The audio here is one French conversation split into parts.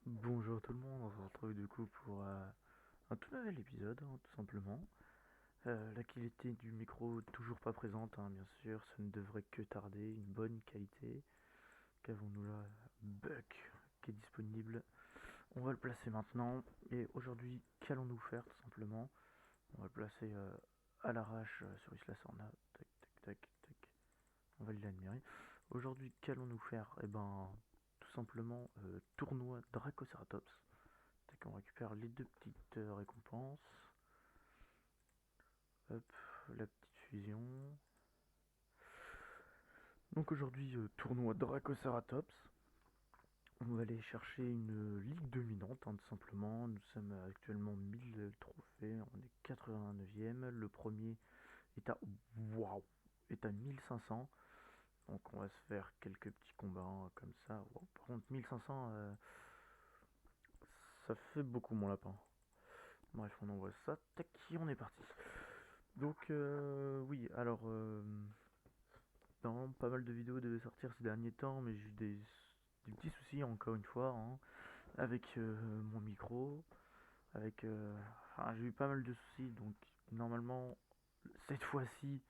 Bonjour tout le monde, on se retrouve du coup pour un tout nouvel épisode, hein, tout simplement. La qualité du micro toujours pas présente, hein, bien sûr, ça ne devrait que tarder, une bonne qualité. Qu'avons-nous là? Buck qui est disponible. On va le placer maintenant. Et aujourd'hui, qu'allons-nous faire tout simplement? On va le placer à l'arrache sur Isla Sorna. Tac, tac, tac, tac. On va l'admirer. Aujourd'hui, qu'allons-nous faire? Eh ben, tout simplement, tournoi Dracoceratops. Tac, on récupère les deux petites récompenses. Hop, la petite fusion. Donc aujourd'hui, tournoi Dracoceratops. On va aller chercher une ligue dominante, hein, tout simplement. Nous sommes actuellement 1000 trophées, on est 89e. Le premier est à, waouh, est à 1500. Donc on va se faire quelques petits combats hein, comme ça. Wow. Par contre, 1500, ça fait beaucoup mon lapin. Bref, on envoie ça. Tac, on est parti. Donc, oui, alors, non, pas mal de vidéos devaient sortir ces derniers temps, mais j'ai eu des petits soucis, encore une fois, hein, avec mon micro, avec... enfin, j'ai eu pas mal de soucis, donc normalement, cette fois-ci,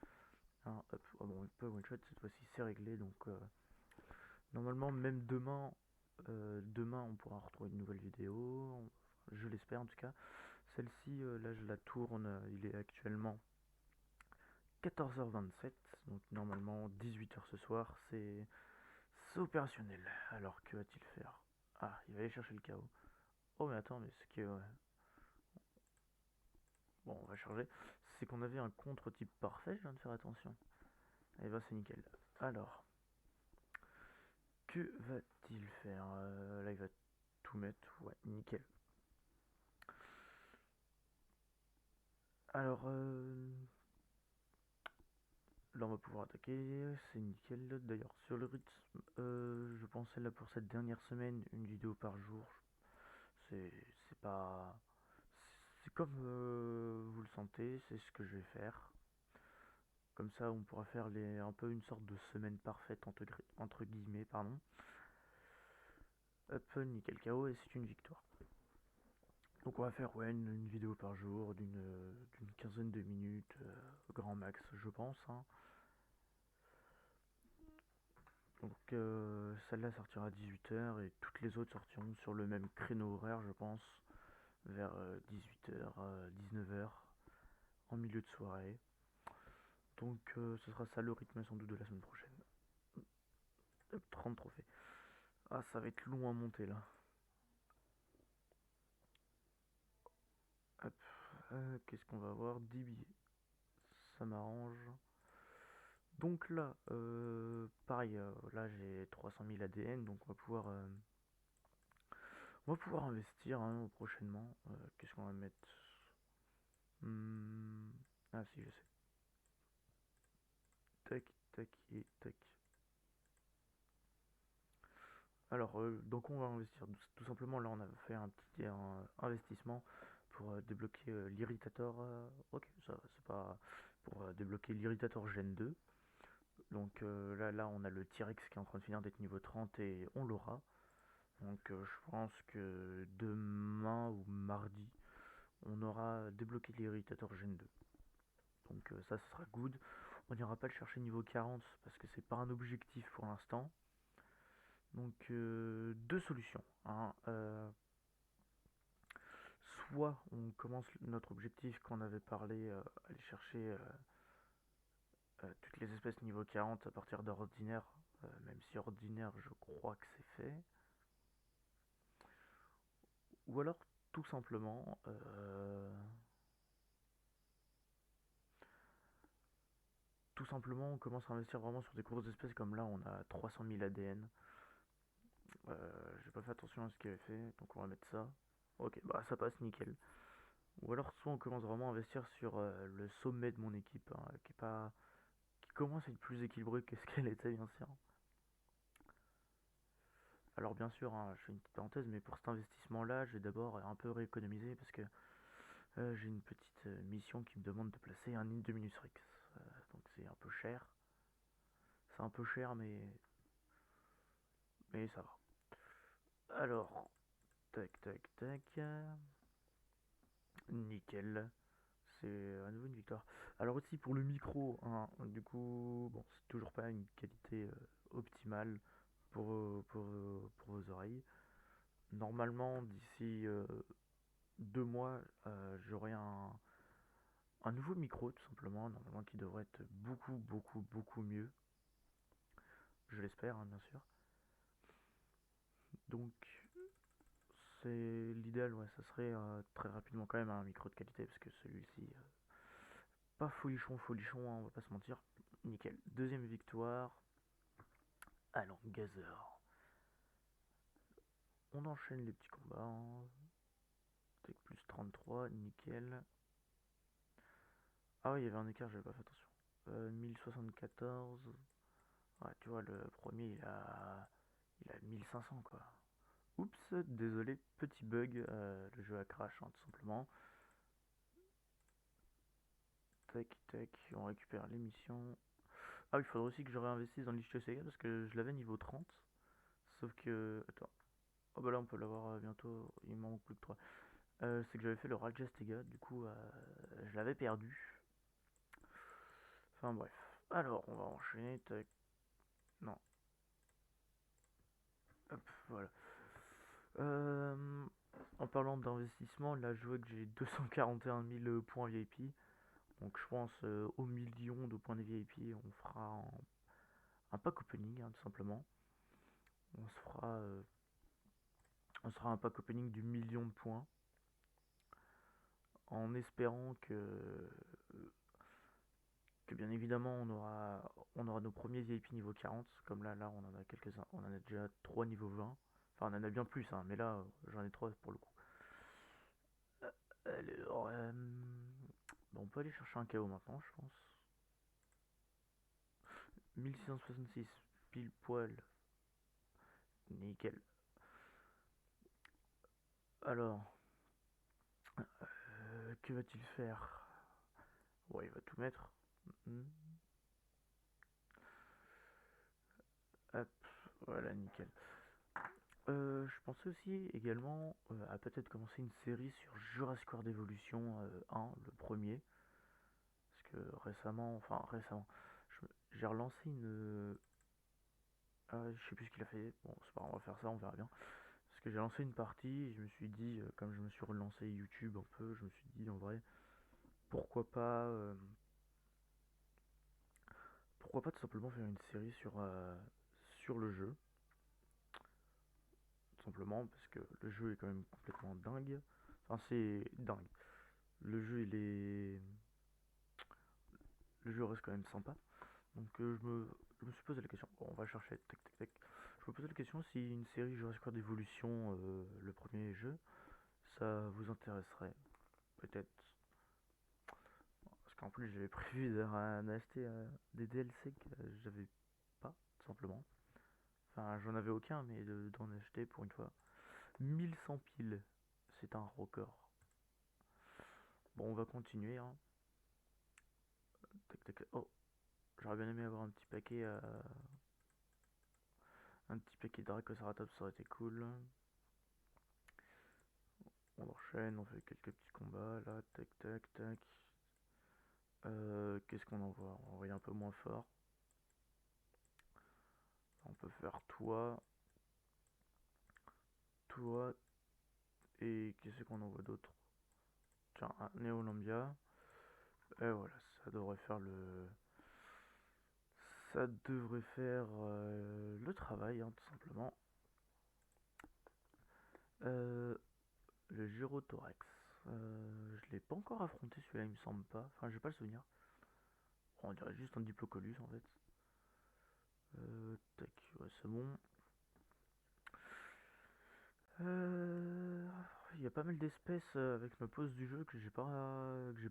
hein, hop, oh bon, pas one shot, cette fois-ci c'est réglé, donc normalement, même demain, on pourra retrouver une nouvelle vidéo, je l'espère en tout cas. Celle-ci, là, je la tourne, il est actuellement 14h27, donc normalement 18h ce soir, c'est opérationnel. Alors que va-t-il faire? Ah, il va aller chercher le chaos. Oh mais attends, mais ce qui est... Bon, on va charger. C'est qu'on avait un contre-type parfait, je viens de faire attention. Et bah c'est nickel. Alors, que va-t-il faire? Là il va tout mettre, ouais, nickel. Alors, là on va pouvoir attaquer, c'est nickel. D'ailleurs, sur le rythme, je pensais là pour cette dernière semaine, une vidéo par jour. C'est pas... C'est comme vous le sentez, c'est ce que je vais faire. Comme ça, on pourra faire un peu une sorte de semaine parfaite entre guillemets, pardon. Hop, nickel KO et c'est une victoire. Donc on va faire ouais, une vidéo par jour d'une quinzaine de minutes, grand max je pense, hein. Donc celle-là sortira à 18h et toutes les autres sortiront sur le même créneau horaire je pense, vers 18h, 19h, en milieu de soirée. Donc ce sera ça le rythme sans doute de la semaine prochaine. 30 trophées. Ah ça va être long à monter là. Hop, qu'est-ce qu'on va avoir? 10 billets. Ça m'arrange. Donc là, pareil, là j'ai 300 000 ADN, donc on va pouvoir investir hein, prochainement. Qu'est-ce qu'on va mettre? Hmm, ah si, je sais. Tac, tac et tac. Alors, donc on va investir tout simplement. Là, on a fait un petit investissement pour débloquer l'Irritator. Ok, ça c'est pas pour débloquer l'Irritator Gen 2. Donc là, on a le T-Rex qui est en train de finir d'être niveau 30 et on l'aura. Donc je pense que demain ou mardi, on aura débloqué l'Irritator Gen 2. Donc ça, ce sera good. On n'ira pas le chercher niveau 40 parce que c'est pas un objectif pour l'instant. Donc deux solutions, hein. Soit on commence notre objectif qu'on avait parlé, aller chercher toutes les espèces niveau 40 à partir d'ordinaire, même si ordinaire je crois que c'est fait. Ou alors tout simplement on commence à investir vraiment sur des grosses espèces comme là on a 300 000 ADN. J'ai pas fait attention à ce qu'il avait fait, donc on va mettre ça. Ok, bah ça passe nickel. Ou alors soit on commence vraiment à investir sur le sommet de mon équipe, hein, qui commence à être plus équilibré que ce qu'elle était bien sûr. Alors bien sûr, hein, je fais une petite parenthèse, mais pour cet investissement-là, je vais d'abord un peu rééconomiser parce que j'ai une petite mission qui me demande de placer un Indominus Rex. Donc c'est un peu cher. C'est un peu cher, mais ça va. Alors, Tac, tac, tac. Nickel. C'est à nouveau une victoire. Alors aussi pour le micro, hein, du coup, bon, c'est toujours pas une qualité optimale pour vos oreilles. Normalement, d'ici 2 mois, j'aurai un nouveau micro, tout simplement, normalement qui devrait être beaucoup, beaucoup, beaucoup mieux. Je l'espère, hein, bien sûr. Donc, c'est l'idéal, ouais, ça serait très rapidement quand même un micro de qualité, parce que celui-ci, pas folichon, folichon, hein, on va pas se mentir. Nickel. Deuxième victoire. Allons, Gazer. On enchaîne les petits combats. Hein. Avec plus 33, nickel. Ah oui, il y avait un écart, j'avais pas fait attention. 1074. Ouais, tu vois, le premier, il a 1500, quoi. Oups, désolé, petit bug. Le jeu a crash, hein, tout simplement. Tac, tac, on récupère l'émission. Ah oui, il faudrait aussi que je réinvestisse dans l'Ichio Sega parce que je l'avais niveau 30. Sauf que. Attends. Oh bah là, on peut l'avoir bientôt. Il m'en manque plus que 3. C'est que j'avais fait le Rajastega, du coup, je l'avais perdu. Enfin bref. Alors, on va enchaîner. Tac. Non. Hop, voilà. En parlant d'investissement, là, je vois que j'ai 241 000 points VIP. Donc, je pense au million de points de VIP, on fera un pack opening, hein, tout simplement. On se fera un pack opening du million de points. En espérant que bien évidemment on aura nos premiers VIP niveau 40, comme là on en a quelques-uns, on en a déjà 3 niveau 20, enfin on en a bien plus, hein, mais là j'en ai 3 pour le coup. Alors, bon, on peut aller chercher un KO maintenant, je pense. 1666, pile poil, nickel. Alors, que va-t-il faire? Ouais, il va tout mettre. Hop, voilà, nickel. Je pensais aussi également à peut-être commencer une série sur Jurassic World Evolution 1, le premier. Parce que récemment, j'ai relancé une. Je sais plus ce qu'il a fait. Bon, c'est pas grave, on va faire ça, on verra bien. Parce que j'ai lancé une partie et je me suis dit, comme je me suis relancé YouTube un peu, je me suis dit en vrai, pourquoi pas. Pourquoi pas tout simplement faire une série sur le jeu. Tout simplement parce que le jeu est quand même complètement dingue. Enfin, c'est dingue. Le jeu, le jeu reste quand même sympa. Donc je me suis posé la question. Bon, on va chercher. Tac, tac, tac. Je me posais la question si une série Jurassic World Evolution, le premier jeu, ça vous intéresserait. Peut-être. Parce qu'en plus, j'avais prévu d'acheter des DLC que j'avais pas, tout simplement. Enfin, j'en avais aucun, mais d'en acheter pour une fois. 1100 piles. C'est un record. Bon, on va continuer. Hein. Tac, tac. Oh, j'aurais bien aimé avoir un petit paquet de Dracoceratops, ça aurait été cool. On enchaîne, on fait quelques petits combats là, tac tac tac. Qu'est-ce qu'on envoie? On envoie un peu moins fort. On peut faire toi, et qu'est-ce qu'on envoie d'autre? Tiens, un Néolambia. Et voilà, ça devrait faire le travail, hein, tout simplement. Le Gyrothorax. Je l'ai pas encore affronté celui-là, il me semble pas. Enfin, j'ai pas le souvenir. On dirait juste un Diplocolus en fait. Tac, ouais, c'est bon. Il y a pas mal d'espèces avec ma pause du jeu que j'ai pas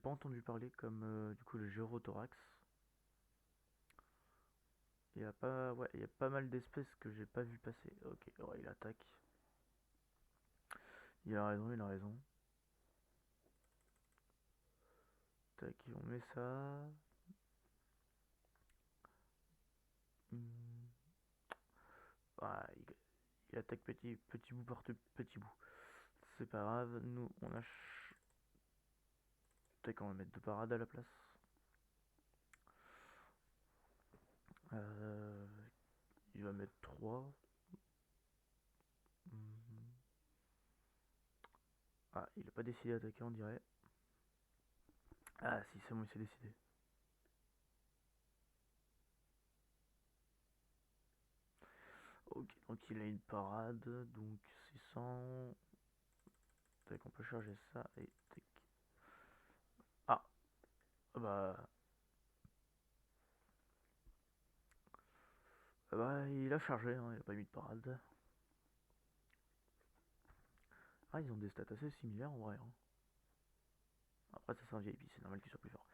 entendu parler, comme du coup le Gyrothorax. Il y a pas mal d'espèces que j'ai pas vu passer. Ok, ouais, il attaque. Il a raison, il a raison. Tac, on met ça. Hmm. Ah, il attaque petit bout par petit bout. C'est pas grave, nous on a... Peut-être qu'on va mettre deux parades à la place. Euh, il va mettre 3. Ah, il a pas décidé d'attaquer, on dirait. Ah si, c'est bon, il s'est décidé. Ok, donc il a une parade, donc 600. Tac, on peut charger ça et tac. Ah, bah... Bah, il a chargé, hein, il a pas mis de parade. Ah, ils ont des stats assez similaires en vrai. Hein. Après, ça c'est un VIP, c'est normal qu'il soit plus fort.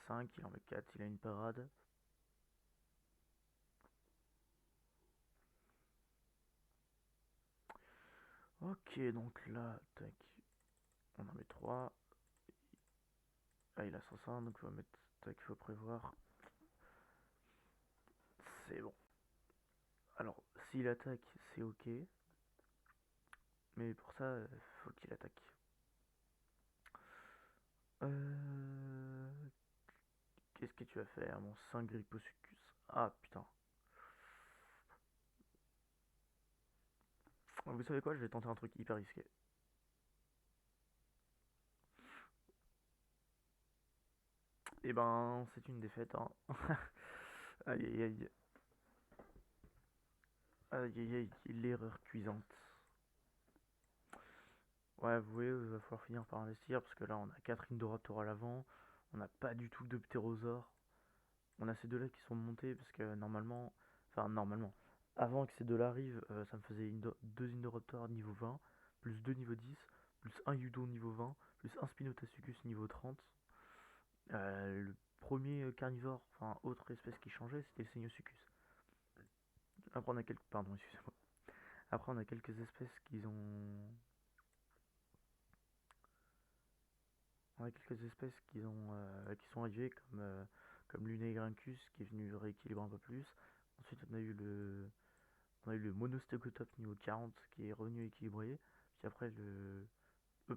5, il en met 4, il a une parade. Ok, donc là, tac, on en met 3. Ah, il a 105, donc on va mettre, tac, il faut prévoir. C'est bon. Alors, s'il attaque, c'est ok. Mais pour ça, faut qu'il attaque. Euh... Qu'est-ce que tu vas faire, mon saint Gripposuchus? Ah, putain. Vous savez quoi, je vais tenter un truc hyper risqué. Et ben, c'est une défaite, hein. Aïe aïe aïe. Aïe aïe aïe, l'erreur cuisante. Ouais, vous voyez, il va falloir finir par investir parce que là, on a 4 Indoraptor à l'avant. On n'a pas du tout de Ptérosaure. On a ces deux-là qui sont montés parce que normalement, enfin, normalement, avant que ces deux-là arrivent, ça me faisait deux Indoraptor niveau 20, plus 2 niveau 10, plus un Yudo niveau 20, plus un Spinotacucus niveau 30. Le premier carnivore, enfin, autre espèce qui changeait, c'était le Seignosuchus. Après, on a quelques. Pardon, excusez-moi. Après, on a quelques espèces qui ont. On a quelques espèces qui sont arrivées comme Lunegrincus qui est venu rééquilibrer un peu plus. Ensuite, on a eu le Monostegotops niveau 40 qui est revenu équilibrer. Puis après,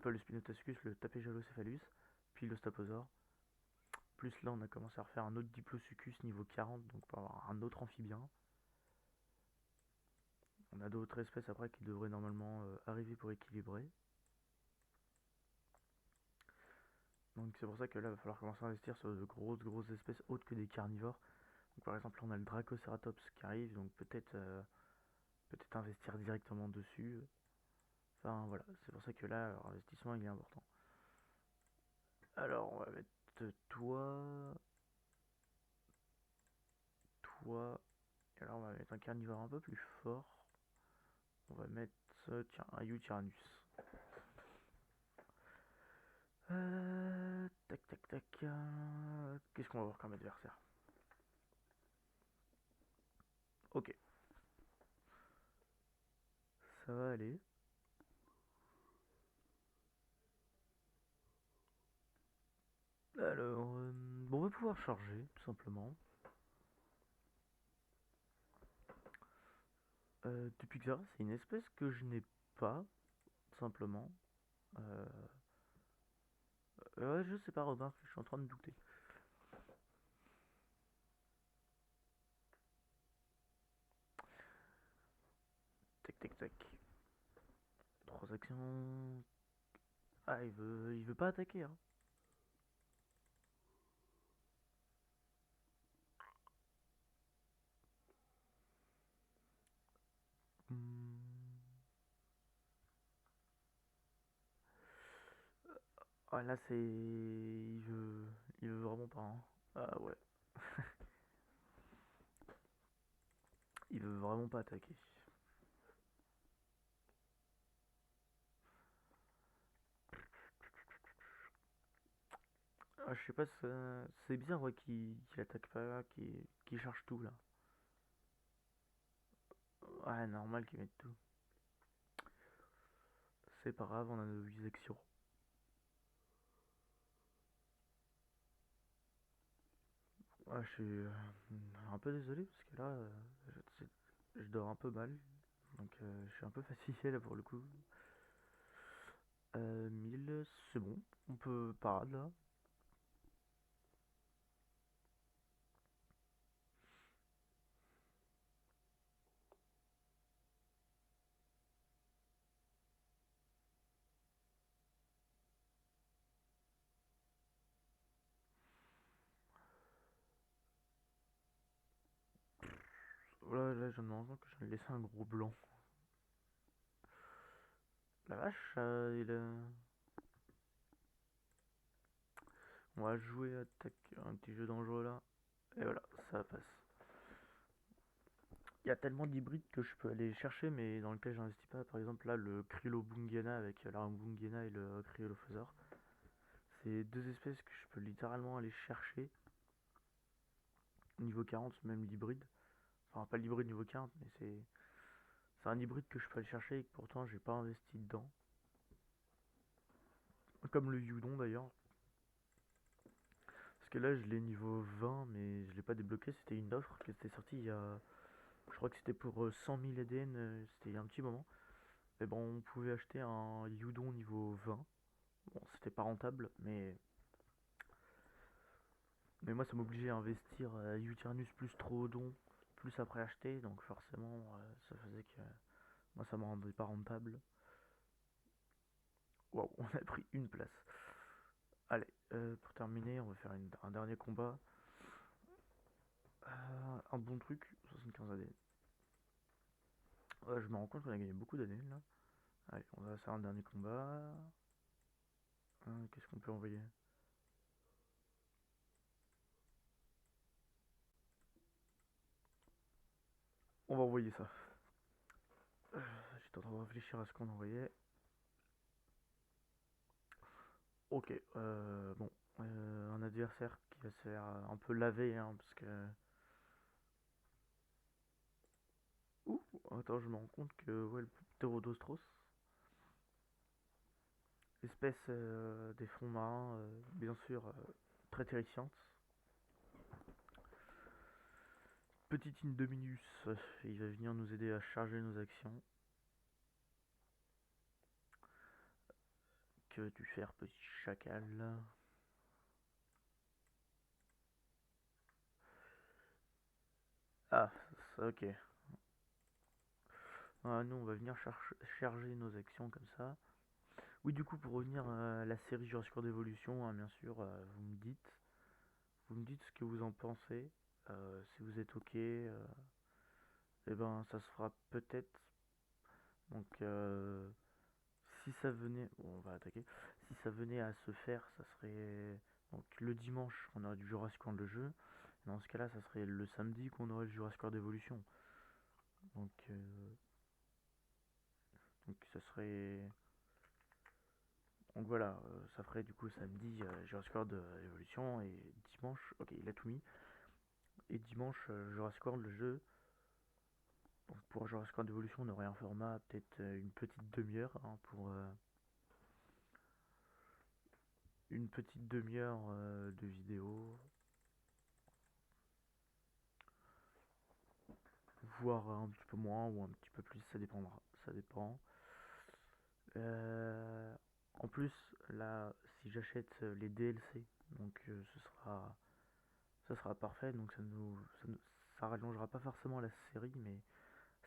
pas le Spinotacucus, le Tapéjalocéphalus. Puis le Staposaure. Plus là, on a commencé à refaire un autre Diplosuchus niveau 40, donc pour avoir un autre amphibien. On a d'autres espèces après qui devraient normalement arriver pour équilibrer. Donc c'est pour ça que là, il va falloir commencer à investir sur de grosses espèces autres que des carnivores. Donc, par exemple, là, on a le Dracoceratops qui arrive, donc peut-être investir directement dessus. Enfin voilà, c'est pour ça que là, l'investissement il est important. Alors on va mettre toi, toi, et alors on va mettre un carnivore un peu plus fort. On va mettre, tiens, un Eutyrannus. Tac tac tac. Qu'est-ce qu'on va voir comme adversaire? Ok, ça va aller. Alors, bon, on va pouvoir charger, tout simplement. Depuis que ça, c'est une espèce que je n'ai pas, tout simplement. Euh, ouais, je sais pas, remarque, je suis en train de douter. Tac tac tac. Trois actions. Ah, il veut pas attaquer, hein. Hmm. Ah, là, c'est. Il veut vraiment pas, hein. Ah, ouais. Il veut vraiment pas attaquer. Ah, je sais pas, c'est bizarre, ouais, qu'il attaque pas, qu'il charge tout, là. Ouais, normal qu'il mette tout. C'est pas grave, on a nos 8 actions. Ah, je suis un peu désolé, parce que là, je dors un peu mal. Donc, je suis un peu fatigué, là, pour le coup. 1000, c'est bon. On peut parade là. Voilà, là, je me rends compte que j'en ai laissé un gros blanc. La vache, on va jouer à un petit jeu dangereux là. Et voilà, ça passe. Il y a tellement d'hybrides que je peux aller chercher, mais dans lequel j'investis pas. Par exemple, là, le Krylo Bungiana avec l'arme Bungiana et le Krylophosor. C'est deux espèces que je peux littéralement aller chercher. Niveau 40, même l'hybride. Enfin, pas l'hybride niveau 40, mais c'est un hybride que je peux aller chercher et que pourtant j'ai pas investi dedans. Comme le Yudon d'ailleurs. Parce que là, je l'ai niveau 20, mais je l'ai pas débloqué. C'était une offre qui était sortie il y a. Je crois que c'était pour 100 000 EDN, c'était il y a un petit moment. Mais bon, on pouvait acheter un Yudon niveau 20. Bon, c'était pas rentable, mais moi ça m'obligeait à investir Uternus plus Troodon, plus après acheter, donc forcément ça faisait que moi ça me rendait pas rentable. Waouh, on a pris une place. Allez, pour terminer, on va faire un dernier combat. Un bon truc, 75 AD. Je me rends compte qu'on a gagné beaucoup d'années là. Allez, on va faire un dernier combat. Qu'est-ce qu'on peut envoyer? On va envoyer ça. J'étais en train de réfléchir à ce qu'on envoyait. Ok, bon. Un adversaire qui va se faire un peu laver, hein, parce que. Ouh, attends, je me rends compte que, ouais, le Pterodostros, espèce des fonds marins, bien sûr, très terrifiante. Petit Indominus, il va venir nous aider à charger nos actions. Que veux-tu faire, petit chacal? Ah, ça, ok. Ah, nous, on va venir charger nos actions comme ça. Oui, du coup, pour revenir à la série Jurassic World Evolution, hein, bien sûr, vous me dites ce que vous en pensez. Si vous êtes ok, eh ben, ça se fera peut-être. Donc, si ça venait, bon, on va attaquer. Si ça venait à se faire, ça serait donc le dimanche, on aurait du Jurassic World le jeu. Dans ce cas-là, ça serait le samedi qu'on aurait le Jurassic World Evolution. Donc, ça serait. Donc voilà, ça ferait du coup samedi Jurassic World Evolution et dimanche, ok, il a tout mis. Et dimanche, Jurassic World le jeu. Donc pour Jurassic World Evolution, on aurait un format peut-être une petite demi-heure, hein, pour une petite demi-heure de vidéo, voire un petit peu moins ou un petit peu plus, ça dépendra, ça dépend. Euh, En plus, là, si j'achète les DLC, donc ça sera parfait, donc ça rallongera pas forcément la série, mais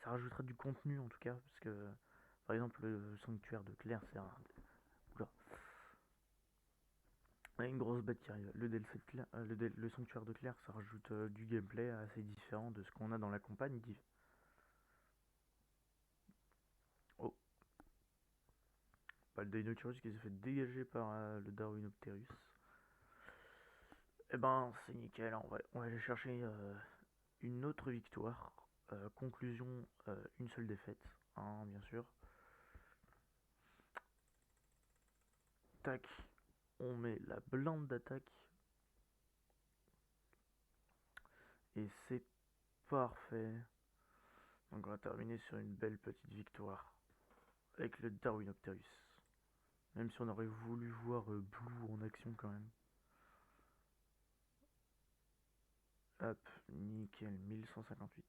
ça rajoutera du contenu en tout cas, parce que par exemple le sanctuaire de Claire, c'est un. Oula, une grosse bête qui arrive. Le DLC de Claire, le sanctuaire de Claire, ça rajoute du gameplay assez différent de ce qu'on a dans la campagne. Oh, pas le Deinonychus qui s'est fait dégager par le Darwinopterus. Eh ben, c'est nickel, on va aller chercher une autre victoire. Conclusion, une seule défaite, hein, bien sûr. Tac, on met la blinde d'attaque et c'est parfait. Donc on va terminer sur une belle petite victoire avec le Darwinopterus. Même si on aurait voulu voir Blue en action quand même. Hop, nickel, 1158.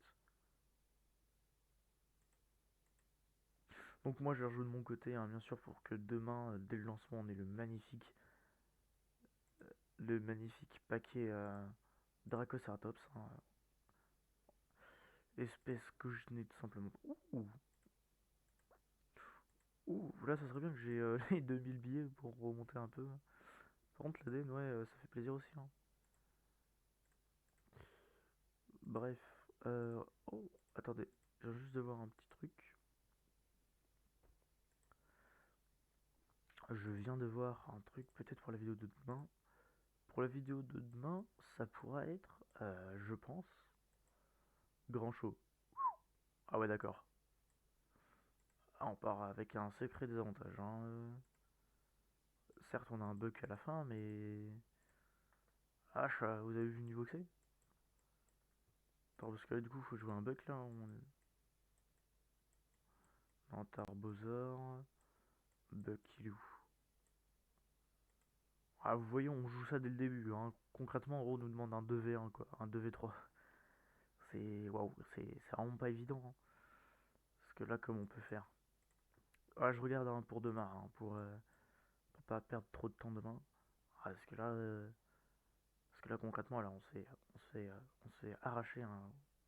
Donc moi je rejoue de mon côté, hein, bien sûr, pour que demain, dès le lancement, on ait le magnifique paquet Dracoceratops, hein, espèce que je n'ai tout simplement. Ouh, là ça serait bien que j'ai les 2000 billets pour remonter un peu. Par contre l'ADN, ouais, ça fait plaisir aussi, hein. Bref, oh, attendez, je viens juste de voir un petit truc. Je viens de voir un truc peut-être pour la vidéo de demain. Pour la vidéo de demain, ça pourra être, je pense, grand show. Ah ouais, d'accord. Ah, on part avec un secret des avantages, hein. Certes, on a un bug à la fin, mais... Ah, vous avez vu le niveau que c'est? Attends, parce que là, du coup, faut jouer un bug, là. En Tarbosaur... Bug, il est où? Ah, vous voyez, on joue ça dès le début, hein. Concrètement, en gros, on nous demande un 2v1, quoi. Un 2v3. C'est... Waouh, c'est vraiment pas évident, hein. Parce que là, comme on peut faire? Ah, je regarde, hein, pour demain, hein, pour pas perdre trop de temps demain. Ah, parce que là concrètement, là, on s'est arraché,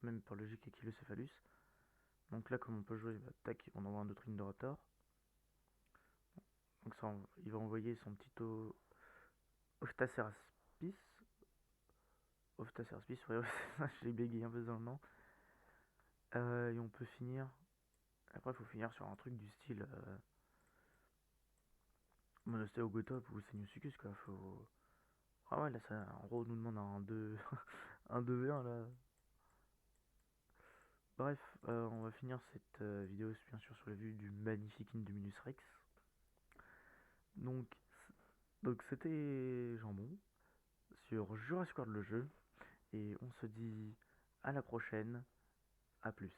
même par logique Equilocéphalus. Donc là, comme on peut jouer, bah, tac, on envoie un autre Indoraptor. Donc ça, il va envoyer son petit Ophtaceraspis. Ophtaceraspis, ouais, j'ai bégayé un peu dans le nom. Et on peut finir. Après, il faut finir sur un truc du style Monostéogotop ou Seniosuchus, quoi. Faut... Ah ouais, là, ça, en gros, on nous demande un 2, un 2v1 là. Bref, on va finir cette vidéo bien sûr sur la vue du magnifique Indominus Rex. Donc, donc c'était Jambon sur Jurassic World le jeu. Et on se dit à la prochaine. À plus.